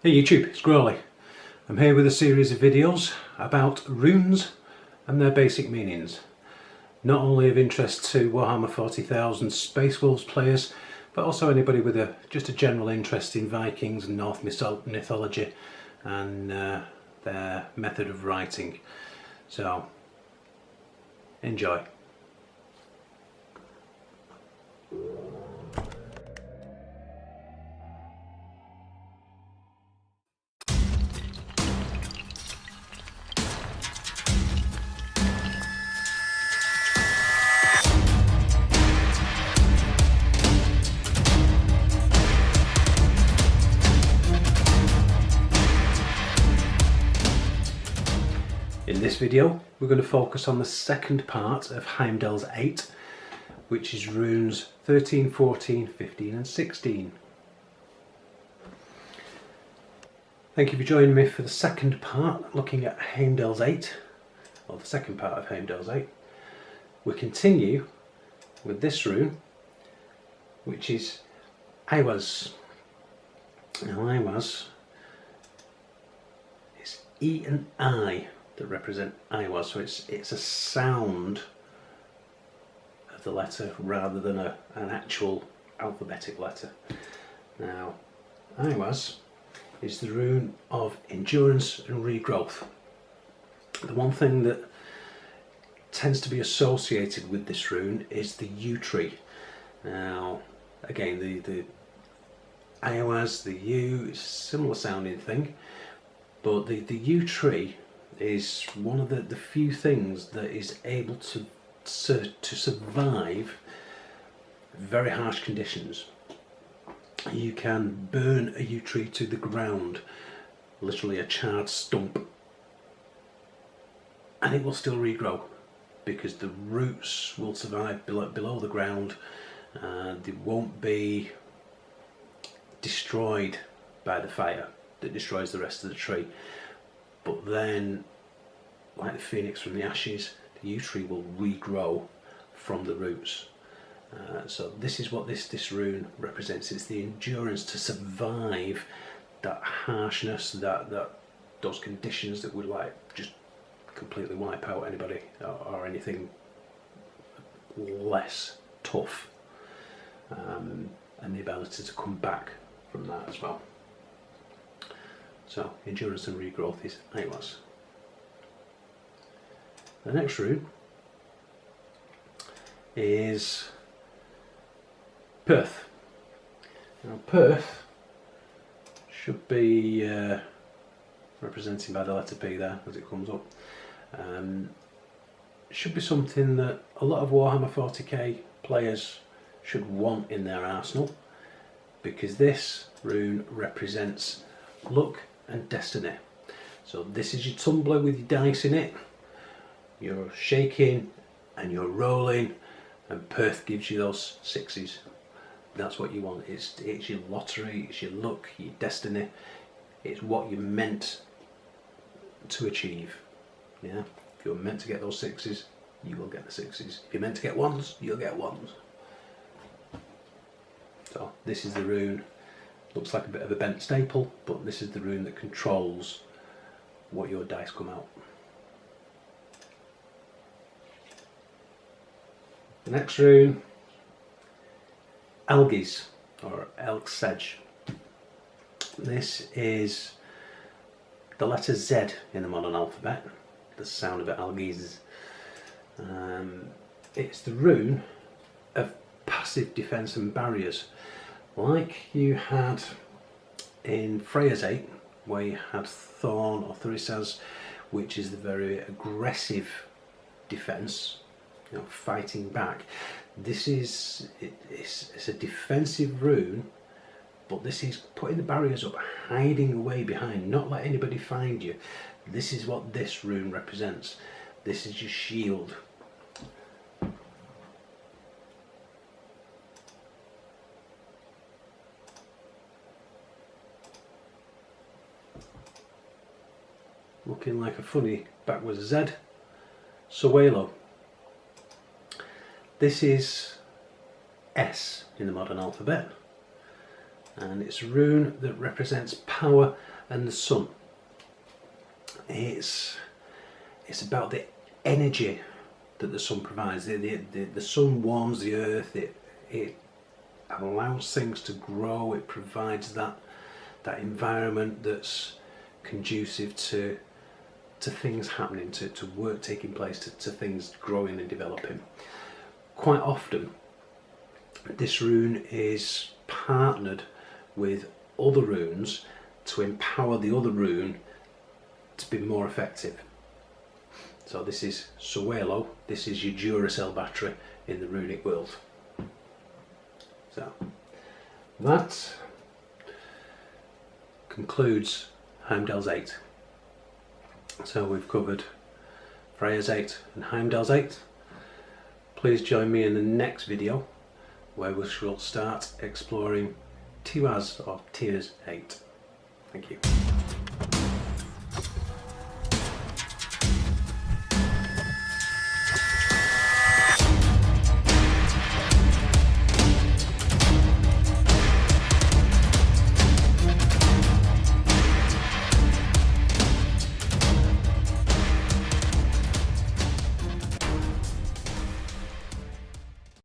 Hey YouTube, it's Grawlys. I'm here with a series of videos about runes and their basic meanings. Not only of interest to Warhammer 40,000 Space Wolves players, but also anybody with just a general interest in Vikings and Norse mythology and their method of writing. So, enjoy. In this video we're going to focus on the second part of Heimdals Aett, which is runes 13, 14, 15 and 16. Thank you for joining me for the second part, looking at Heimdals Aett, or the second part of Heimdals Aett. We continue with this rune, which is Aett. Now Aett is E and I that represent Aett, so it's a sound of the letter rather than an actual alphabetic letter. Now Aett is the rune of endurance and regrowth. The one thing that tends to be associated with this rune is the yew tree. Now again, the Aett, the yew, is a similar sounding thing, but the yew tree is one of the few things that is able to survive very harsh conditions. You can burn a yew tree to the ground, literally a charred stump, and it will still regrow because the roots will survive below the ground and they won't be destroyed by the fire that destroys the rest of the tree. But then, like the phoenix from the ashes, the yew tree will regrow from the roots. So this is what this rune represents. It's the endurance to survive that harshness, those conditions that would like just completely wipe out anybody or anything less tough, and the ability to come back from that as well. So endurance and regrowth is Aett. The next rune is Perth. Now Perth should be represented by the letter P there as it comes up. Should be something that a lot of Warhammer 40k players should want in their arsenal, because this rune represents luck and destiny. So this is your tumbler with your dice in it. You're shaking and you're rolling, and Perth gives you those sixes. That's what you want. It's your lottery, it's your luck, your destiny. It's what you're meant to achieve. Yeah. If you're meant to get those sixes, you will get the sixes. If you're meant to get ones, you'll get ones. So this is the rune. Looks like a bit of a bent staple, but this is the rune that controls what your dice come out. The next rune, Algiz, or Elk Sedge. This is the letter Z in the modern alphabet, the sound of it, Algiz. It's the rune of passive defense and barriers, like you had in Freya's Aett, where you had Thorn or Thurisaz, which is the very aggressive defense, you know, fighting back. This is it's a defensive rune, but this is putting the barriers up, hiding away behind, not let anybody find you. This is what this rune represents. This is your shield. Looking like a funny backwards Z. Suelo. This is S in the modern alphabet, and it's a rune that represents power and the sun. It's about the energy that the sun provides. The sun warms the earth, it allows things to grow, it provides that environment that's conducive to things happening, to work taking place, to things growing and developing. Quite often this rune is partnered with other runes to empower the other rune to be more effective. So this is Suelo, this is your Duracell battery in the runic world. So that concludes Heimdals Aett. So we've covered Freya's Aett and Heimdals Aett. Please join me in the next video where we shall start exploring Tiwaz or Tyr's Aett. Thank you.